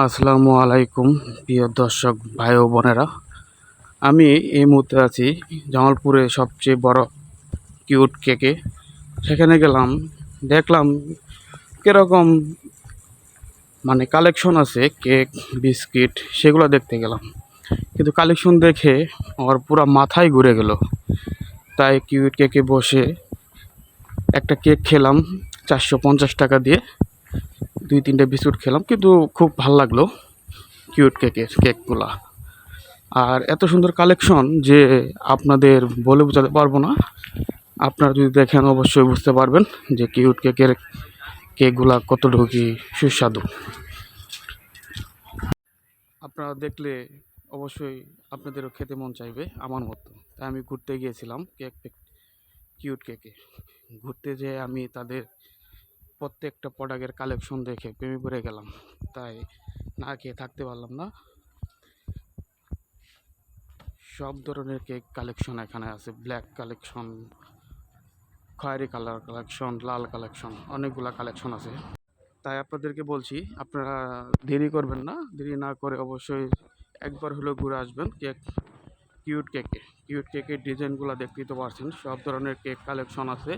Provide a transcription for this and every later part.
আসসালামু আলাইকুম প্রিয় দর্শক ভাই ও বোনেরা। আমি এই মুহূর্তে আছি জামালপুরে সবচেয়ে বড় কিউট কেকে। সেখানে গেলাম, দেখলাম কীরকম কালেকশন আছে কেক, বিস্কিট, সেগুলো দেখতে গেলাম। কিন্তু কালেকশন দেখে আমার পুরো মাথায় ঘুরে গেল। তাই কিউট কেকে বসে একটা কেক খেলাম 450 টাকা দিয়ে। 2-3টে বিস্কুট খেলাম, কিন্তু খুব ভাল লাগলো কিউট কেকগুলা। আর এত সুন্দর কালেকশন যে আপনাদের বলে বোঝাতে পারবো না। আপনারা যদি দেখেন অবশ্যই বুঝতে পারবেন যে কিউট কেকগুলা কতটুকু কি সুস্বাদু। আপনারা দেখলে অবশ্যই আপনাদেরও খেতে মন চাইবে আমার মতো। তাই আমি ঘুরতে গিয়েছিলাম কিউট কেকে। ঘুরতে যেয়ে আমি তাদের প্রত্যেকটা প্রোডাক্টের কালেকশন দেখে প্রেমে পড়ে গেলাম। তাই না খেয়ে থাকতে পারলাম না। সব ধরনের কেক কালেকশন এখানে আছে। ব্ল্যাক কালেকশন, খয়েরি কালার কালেকশন, লাল কালেকশন, অনেকগুলা কালেকশন আছে। তাই আপনাদেরকে বলছি, আপনারা দেরি করবেন না। দেরি না করে অবশ্যই একবার হলেও ঘুরে আসবেন কিউট কেকের ডিজাইনগুলো দেখতেই তো পারছেন। সব ধরনের কেক কালেকশন আছে।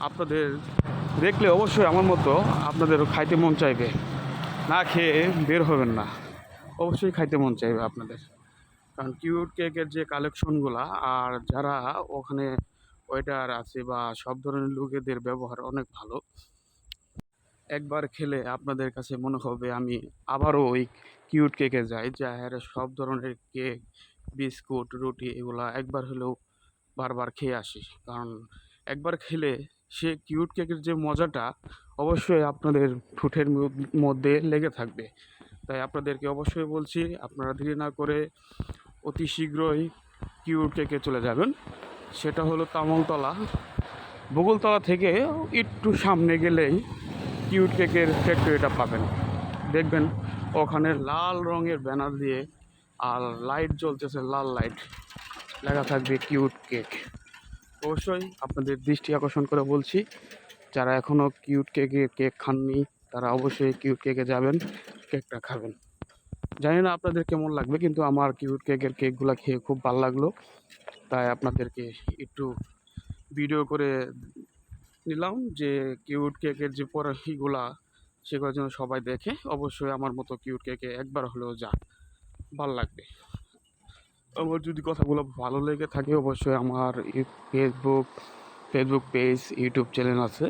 আপনাদের দেখলে অবশ্যই আমার মতো আপনাদেরও খাইতে মন চাইবে। না খেয়ে বের হবেন না, অবশ্যই খাইতে মন চাইবে আপনাদের। কারণ কিউট কেকের যে কালেকশনগুলা, আর যারা ওখানে ওয়েটার আছে বা সব ধরনের লোকেদের ব্যবহার অনেক ভালো। একবার খেলে আপনাদের কাছে মনে হবে আমি আবারও ওই কিউট কেকে যাই, যা সব ধরনের কেক, বিস্কুট, রুটি এগুলা একবার হলেও বারবার খেয়ে আসি। কারণ একবার খেলে সে কিউট কেকের যে মজাটা অবশ্যই আপনাদের ঠোঁটের মধ্যে লেগে থাকবে। তাই আপনাদেরকে অবশ্যই বলছি, আপনারা দেরি না করে অতি শীঘ্রই কিউট কেকে চলে যাবেন। সেটা হলো তামলতলা, বকুলতলা থেকে একটু সামনে গেলেই কিউট কেকের ফ্যাক্টরিটা পাবেন। দেখবেন ওখানে লাল রঙের ব্যানার দিয়ে আর লাইট জ্বলতেছে, লাল লাইট, লেখা থাকবে কিউট কেক। অবশ্যই আপনাদের দৃষ্টি আকর্ষণ করে বলছি, যারা এখনও কিউট কেক খাননি তারা অবশ্যই কিউট কেকে যাবেন, কেকটা খাবেন। জানি না আপনাদের কেমন লাগবে, কিন্তু আমার কিউট কেকগুলো খেয়ে খুব ভালো লাগলো। তাই আপনাদেরকে একটু ভিডিও করে নিলাম যে কিউট কেকের যে পরিগুলা, সেগুলোর জন্য সবাই দেখে অবশ্যই আমার মতো কিউট কেকে একবার হলেও যাক, ভালো লাগবে। আমার যদি কথাগুলো ভালো লেগে থাকে অবশ্যই আমার ফেসবুক পেজ, ইউটিউব চ্যানেল আছে,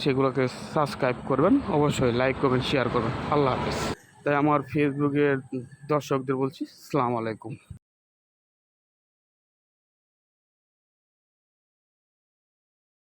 সেগুলোকে সাবস্ক্রাইব করবেন, অবশ্যই লাইক করবেন, শেয়ার করবেন। আল্লাহ হাফেজ। তাই আমার ফেসবুকের দর্শকদের বলছি, আসসালামু আলাইকুম।